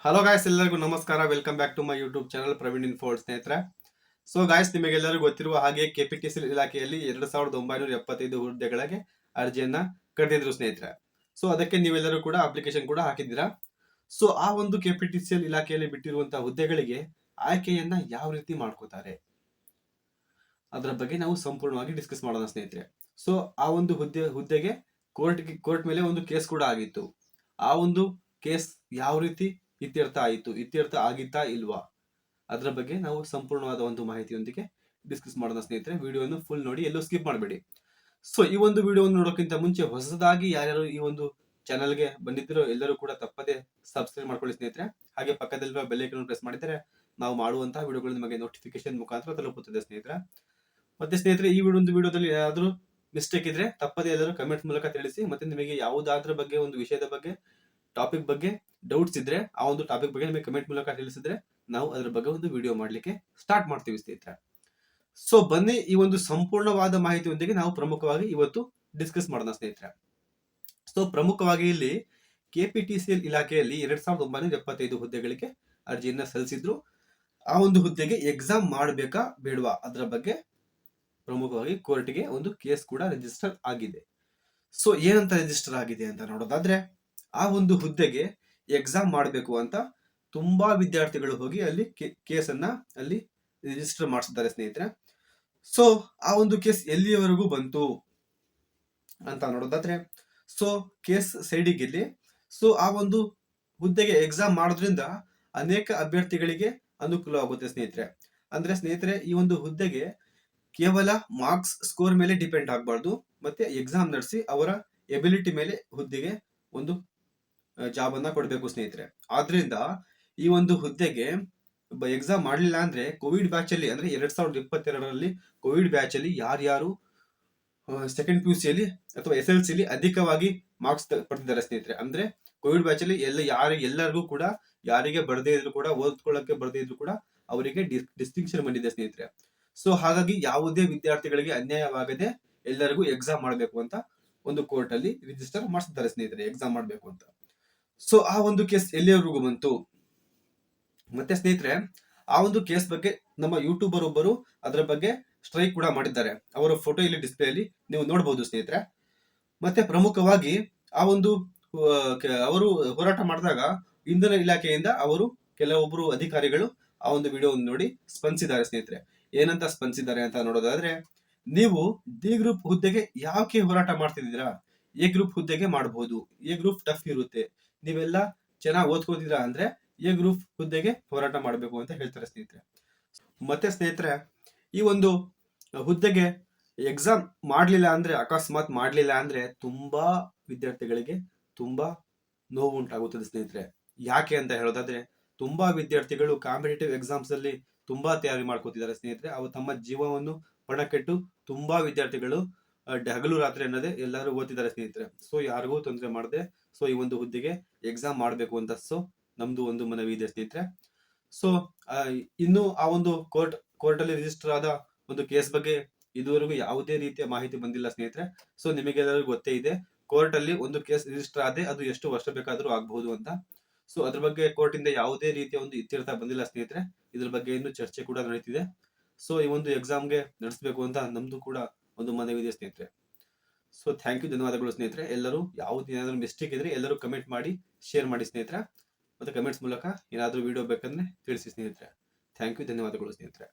Hello guys, ಎಲ್ಲರಿಗೂ ನಮಸ್ಕಾರ. Welcome back to my YouTube channel Praveen ಇನ್ಫೋರ್ಡ್ ಸ್ನೇಹಿತರೆ. ಸೊ ಗಾಯ್ಸ್, ನಿಮಗೆಲ್ಲರಿಗೂ ಗೊತ್ತಿರುವ ಹಾಗೆ ಕೆಪಿಟಿಸಿಎಲ್ ಇಲಾಖೆಯಲ್ಲಿ 2975 ಹುದ್ದೆಗಳಿಗೆ ಅರ್ಜಿಯನ್ನ ಕರೆದಿದ್ರು ಸ್ನೇಹಿತರೆ. ಸೊ ಅದಕ್ಕೆ ನೀವೆಲ್ಲರೂ ಕೂಡ ಅಪ್ಲಿಕೇಶನ್ ಕೂಡ ಹಾಕಿದ್ದೀರಾ. ಸೊ ಆ ಒಂದು ಕೆಪಿಟಿಸಿಎಲ್ ಇಲಾಖೆಯಲ್ಲಿ ಬಿಟ್ಟಿರುವಂತಹ ಹುದ್ದೆಗಳಿಗೆ ಆಯ್ಕೆಯನ್ನ ಯಾವ ರೀತಿ ಮಾಡ್ಕೋತಾರೆ ಅದರ ಬಗ್ಗೆ ನಾವು ಸಂಪೂರ್ಣವಾಗಿ ಡಿಸ್ಕಸ್ ಮಾಡೋಣ ಸ್ನೇಹಿತರೆ. ಸೊ ಆ ಒಂದು ಹುದ್ದೆಗೆ ಕೋರ್ಟ್ ಮೇಲೆ ಒಂದು ಕೇಸ್ ಕೂಡ ಆಗಿತ್ತು. ಆ ಒಂದು ಕೇಸ್ ಯಾವ ರೀತಿ ಇತ್ಯರ್ಥ ಆಗಿತ್ತಾ ಇಲ್ವಾ ಅದರ ಬಗ್ಗೆ ನಾವು ಸಂಪೂರ್ಣವಾದ ಒಂದು ಮಾಹಿತಿಯೊಂದಿಗೆ ಡಿಸ್ಕಸ್ ಮಾಡೋಣ ಸ್ನೇಹಿತರೆ. ವಿಡಿಯೋವನ್ನು ಫುಲ್ ನೋಡಿ, ಎಲ್ಲೂ ಸ್ಕಿಪ್ ಮಾಡಬೇಡಿ. ಸೊ ಈ ಒಂದು ವಿಡಿಯೋವನ್ನು ನೋಡೋಕ್ಕಿಂತ ಮುಂಚೆ ಹೊಸದಾಗಿ ಯಾರ್ಯಾರು ಈ ಒಂದು ಚಾನಲ್ಗೆ ಬಂದಿದ್ದೀರೋ ಎಲ್ಲರೂ ಕೂಡ ತಪ್ಪದೆ ಸಬ್ಸ್ಕ್ರೈಬ್ ಮಾಡ್ಕೊಳ್ಳಿ ಸ್ನೇಹಿತರೆ. ಹಾಗೆ ಪಕ್ಕದಲ್ಲಿರುವ ಬೆಲ್ ಐಕಾನ್ ಪ್ರೆಸ್ ಮಾಡಿದರೆ ನಾವು ಮಾಡುವಂತಹ ವಿಡಿಯೋಗಳು ನಿಮಗೆ ನೋಟಿಫಿಕೇಶನ್ ಮುಖಾಂತರ ತಲುಪುತ್ತದೆ ಸ್ನೇಹಿತರೆ. ಮತ್ತೆ ಸ್ನೇಹಿತರೆ, ಈ ವಿಡಿಯೋದಲ್ಲಿ ಏನಾದರೂ ಮಿಸ್ಟೇಕ್ ಇದ್ರೆ ತಪ್ಪದೆ ಎಲ್ಲರೂ ಕಮೆಂಟ್ ಮೂಲಕ ತಿಳಿಸಿ. ಮತ್ತೆ ನಿಮಗೆ ಯಾವುದಾದ್ರ ಬಗ್ಗೆ, ಒಂದು ವಿಷಯದ ಬಗ್ಗೆ, ಟಾಪಿಕ್ ಬಗ್ಗೆ ಡೌಟ್ಸ್ ಇದ್ರೆ ಆ ಒಂದು ಟಾಪಿಕ್ ಬಗ್ಗೆ ನಿಮಗೆ ಕಮೆಂಟ್ ಮೂಲಕ ತಿಳಿಸಿದ್ರೆ ನಾವು ಅದರ ಬಗ್ಗೆ ಒಂದು ವಿಡಿಯೋ ಮಾಡ್ಲಿಕ್ಕೆ ಸ್ಟಾರ್ಟ್ ಮಾಡ್ತೀವಿ ಸ್ನೇಹಿತರೆ. ಸೊ ಬನ್ನಿ, ಈ ಒಂದು ಸಂಪೂರ್ಣವಾದ ಮಾಹಿತಿಯೊಂದಿಗೆ ನಾವು ಪ್ರಮುಖವಾಗಿ ಇವತ್ತು ಡಿಸ್ಕಸ್ ಮಾಡೋಣ ಸ್ನೇಹಿತರೆ. ಸೊ ಪ್ರಮುಖವಾಗಿ ಇಲ್ಲಿ ಕೆಪಿಟಿಸಿಎಲ್ ಇಲಾಖೆಯಲ್ಲಿ 2975 ಹುದ್ದೆಗಳಿಗೆ ಅರ್ಜಿಯನ್ನ ಸಲ್ಲಿಸಿದ್ರು. ಆ ಒಂದು ಹುದ್ದೆಗೆ ಎಕ್ಸಾಮ್ ಮಾಡಬೇಕಾ ಬೇಡವಾ ಅದರ ಬಗ್ಗೆ ಪ್ರಮುಖವಾಗಿ ಕೋರ್ಟ್ಗೆ ಒಂದು ಕೇಸ್ ಕೂಡ ರಿಜಿಸ್ಟರ್ ಆಗಿದೆ. ಸೊ ಏನಂತ ರಿಜಿಸ್ಟರ್ ಆಗಿದೆ ಅಂತ ನೋಡೋದಾದ್ರೆ, ಆ ಒಂದು ಹುದ್ದೆಗೆ ಎಕ್ಸಾಮ್ ಮಾಡಬೇಕು ಅಂತ ತುಂಬಾ ವಿದ್ಯಾರ್ಥಿಗಳು ಹೋಗಿ ಅಲ್ಲಿ ಕೇಸನ್ನ ಅಲ್ಲಿ ರಿಜಿಸ್ಟರ್ ಮಾಡಿಸಿದ್ದಾರೆ ಸ್ನೇಹಿತರೆ. ಸೊ ಆ ಒಂದು ಕೇಸ್ ಎಲ್ಲಿಯವರೆಗೂ ಬಂತು ಅಂತ ನೋಡೋದಾದ್ರೆ, ಸೊ ಕೇಸ್ ಸೈಡಿಗೆ ಇಲ್ಲಿ ಸೊ ಆ ಒಂದು ಹುದ್ದೆಗೆ ಎಕ್ಸಾಮ್ ಮಾಡೋದ್ರಿಂದ ಅನೇಕ ಅಭ್ಯರ್ಥಿಗಳಿಗೆ ಅನುಕೂಲವಾಗುತ್ತೆ ಸ್ನೇಹಿತರೆ. ಅಂದ್ರೆ ಸ್ನೇಹಿತರೆ, ಈ ಒಂದು ಹುದ್ದೆಗೆ ಕೇವಲ ಮಾರ್ಕ್ಸ್ ಸ್ಕೋರ್ ಮೇಲೆ ಡಿಪೆಂಡ್ ಆಗಬಾರ್ದು, ಮತ್ತೆ ಎಕ್ಸಾಮ್ ನಡೆಸಿ ಅವರ ಎಬಿಲಿಟಿ ಮೇಲೆ ಹುದ್ದೆಗೆ ಒಂದು ಜಾಬ್ ಅನ್ನ ಕೊಡಬೇಕು ಸ್ನೇಹಿತರೆ. ಆದ್ರಿಂದ ಈ ಒಂದು ಹುದ್ದೆಗೆ ಎಕ್ಸಾಮ್ ಮಾಡಲಿಲ್ಲ ಅಂದ್ರೆ ಕೋವಿಡ್ ಬ್ಯಾಚ್ ಅಲ್ಲಿ, ಅಂದ್ರೆ 2022ರಲ್ಲಿ ಕೋವಿಡ್ ಬ್ಯಾಚ್ ಅಲ್ಲಿ ಯಾರ್ಯಾರು ಸೆಕೆಂಡ್ PUC ಅಲ್ಲಿ ಅಥವಾ SLC ಅಲ್ಲಿ ಅಧಿಕವಾಗಿ ಮಾರ್ಕ್ಸ್ ಪಡೆದಿದ್ದಾರೆ ಸ್ನೇಹಿತರೆ. ಅಂದ್ರೆ ಕೋವಿಡ್ ಬ್ಯಾಚ್ ಅಲ್ಲಿ ಎಲ್ಲರಿಗೂ ಕೂಡ, ಯಾರಿಗೆ ಬರದೇ ಇದ್ರು ಕೂಡ, ಓದ್ಕೊಳ್ಳಕ್ಕೆ ಬರದೇ ಇದ್ರು ಕೂಡ ಅವರಿಗೆ ಡಿಸ್ಟಿಂಕ್ಷನ್ ಬಂದಿದೆ ಸ್ನೇಹಿತರೆ. ಸೊ ಹಾಗಾಗಿ ಯಾವುದೇ ವಿದ್ಯಾರ್ಥಿಗಳಿಗೆ ಅನ್ಯಾಯವಾಗದೆ ಎಲ್ಲರಿಗೂ ಎಕ್ಸಾಮ್ ಮಾಡಬೇಕು ಅಂತ ಒಂದು ಕೋರ್ಟ್ ಅಲ್ಲಿ ರಿಜಿಸ್ಟರ್ ಮಾಡಿಸಿದ್ದಾರೆ ಸ್ನೇಹಿತರೆ, ಎಕ್ಸಾಮ್ ಮಾಡಬೇಕು ಅಂತ. ಸೊ ಆ ಒಂದು ಕೇಸ್ ಎಲ್ಲಿಯವರೆಗೂ ಬಂತು ಮತ್ತೆ ಸ್ನೇಹಿತರೆ, ಆ ಒಂದು ಕೇಸ್ ಬಗ್ಗೆ ನಮ್ಮ ಯೂಟ್ಯೂಬರ್ ಒಬ್ಬರು ಅದರ ಬಗ್ಗೆ ಸ್ಟ್ರೈಕ್ ಕೂಡ ಮಾಡಿದ್ದಾರೆ. ಅವರ ಫೋಟೋ ಇಲ್ಲಿ ಡಿಸ್ಪ್ಲೇ ಅಲ್ಲಿ ನೀವು ನೋಡಬಹುದು ಸ್ನೇಹಿತರೆ. ಮತ್ತೆ ಪ್ರಮುಖವಾಗಿ ಆ ಒಂದು ಅವರು ಹೋರಾಟ ಮಾಡಿದಾಗ ಇಂಧನ ಇಲಾಖೆಯಿಂದ ಅವರು ಕೆಲವೊಬ್ಬರು ಅಧಿಕಾರಿಗಳು ಆ ಒಂದು ವಿಡಿಯೋವನ್ನು ನೋಡಿ ಸ್ಪಂದಿಸಿದ್ದಾರೆ ಸ್ನೇಹಿತರೆ. ಏನಂತ ಸ್ಪಂದಿಸಿದ್ದಾರೆ ಅಂತ ನೋಡೋದಾದ್ರೆ, ನೀವು ಡಿ ಗ್ರೂಪ್ ಹುದ್ದೆಗೆ ಯಾಕೆ ಹೋರಾಟ ಮಾಡ್ತಿದ್ದೀರಾ? ಎ ಗ್ರೂಪ್ ಹುದ್ದೆಗೆ ಮಾಡಬಹುದು. ಎ ಗ್ರೂಪ್ ಟಫ್ ಇರುತ್ತೆ, ನೀವೆಲ್ಲ ಚೆನ್ನಾಗಿ ಓದ್ಕೋತೀರಾ ಅಂದ್ರೆ ಎ ಗ್ರೂಪ್ ಹುದ್ದೆಗೆ ಹೋರಾಟ ಮಾಡಬೇಕು ಅಂತ ಹೇಳ್ತಾರೆ ಸ್ನೇಹಿತರೆ. ಮತ್ತೆ ಸ್ನೇಹಿತರೆ, ಈ ಒಂದು ಹುದ್ದೆಗೆ ಎಕ್ಸಾಮ್ ಮಾಡ್ಲಿಲ್ಲ ಅಂದ್ರೆ, ಅಕಸ್ಮಾತ್ ಮಾಡ್ಲಿಲ್ಲ ಅಂದ್ರೆ ತುಂಬಾ ವಿದ್ಯಾರ್ಥಿಗಳಿಗೆ ತುಂಬಾ ನೋವು ಉಂಟಾಗುತ್ತದೆ ಸ್ನೇಹಿತರೆ. ಯಾಕೆ ಅಂತ ಹೇಳೋದಾದ್ರೆ, ತುಂಬಾ ವಿದ್ಯಾರ್ಥಿಗಳು ಕಾಂಪಿಟೇಟಿವ್ ಎಕ್ಸಾಮ್ಸ್ ಅಲ್ಲಿ ತುಂಬಾ ತಯಾರಿ ಮಾಡ್ಕೋತಿದ್ದಾರೆ ಸ್ನೇಹಿತರೆ. ಅವರು ತಮ್ಮ ಜೀವವನ್ನು ಪಣಕ್ಕಿಟ್ಟು ತುಂಬಾ ವಿದ್ಯಾರ್ಥಿಗಳು ಹಗಲು ರಾತ್ರಿ ಅನ್ನೋದೇ ಎಲ್ಲರೂ ಓದ್ತಿದ್ದಾರೆ ಸ್ನೇಹಿತರೆ. ಸೊ ಯಾರಿಗೂ ತೊಂದರೆ ಮಾಡದೆ ಸೊ ಈ ಒಂದು ಹುದ್ದೆಗೆ ಎಕ್ಸಾಮ್ ಮಾಡಬೇಕು ಅಂತ ಸೊ ನಮ್ದು ಒಂದು ಮನವಿ ಇದೆ ಸ್ನೇಹಿತರೆ. ಸೊ ಇನ್ನು ಆ ಒಂದು ಕೋರ್ಟ್ ಅಲ್ಲಿ ರಿಜಿಸ್ಟರ್ ಆದ ಒಂದು ಕೇಸ್ ಬಗ್ಗೆ ಇದುವರೆಗೂ ಯಾವುದೇ ರೀತಿಯ ಮಾಹಿತಿ ಬಂದಿಲ್ಲ ಸ್ನೇಹಿತರೆ. ಸೊ ನಿಮಗೆಲ್ಲರಿಗೂ ಗೊತ್ತೇ ಇದೆ, ಕೋರ್ಟ್ ಅಲ್ಲಿ ಒಂದು ಕೇಸ್ ರಿಜಿಸ್ಟರ್ ಆದ್ರೆ ಅದು ಎಷ್ಟು ವರ್ಷ ಬೇಕಾದ್ರೂ ಆಗಬಹುದು ಅಂತ. ಸೊ ಅದ್ರ ಬಗ್ಗೆ ಕೋರ್ಟ್ ಇಂದ ಯಾವುದೇ ರೀತಿಯ ಒಂದು ಇತ್ಯರ್ಥ ಬಂದಿಲ್ಲ ಸ್ನೇಹಿತರೆ. ಇದ್ರ ಬಗ್ಗೆ ಇನ್ನು ಚರ್ಚೆ ಕೂಡ ನಡೀತಿದೆ. ಸೊ ಈ ಒಂದು ಎಕ್ಸಾಮ್ಗೆ ನಡೆಸಬೇಕು ಅಂತ ನಮ್ದು ಕೂಡ ಒಂದು ಮನವಿ ಇದೆ ಸ್ನೇಹಿತರೆ. ಸೊ ಥ್ಯಾಂಕ್ ಯು, ಧನ್ಯವಾದಗಳು ಸ್ನೇಹಿತರೆ. ಎಲ್ಲರೂ ಏನಾದರೂ ಮಿಸ್ಟೇಕ್ ಇದ್ರೆ ಎಲ್ಲರೂ ಕಮೆಂಟ್ ಮಾಡಿ ಶೇರ್ ಮಾಡಿ ಸ್ನೇಹಿತರೆ. ಮತ್ತೆ ಕಮೆಂಟ್ಸ್ ಮೂಲಕ ಏನಾದರೂ ವಿಡಿಯೋ ಬೇಕಂದ್ರೆ ತಿಳಿಸಿ ಸ್ನೇಹಿತರೆ. ಥ್ಯಾಂಕ್ ಯು, ಧನ್ಯವಾದಗಳು ಸ್ನೇಹಿತರೆ.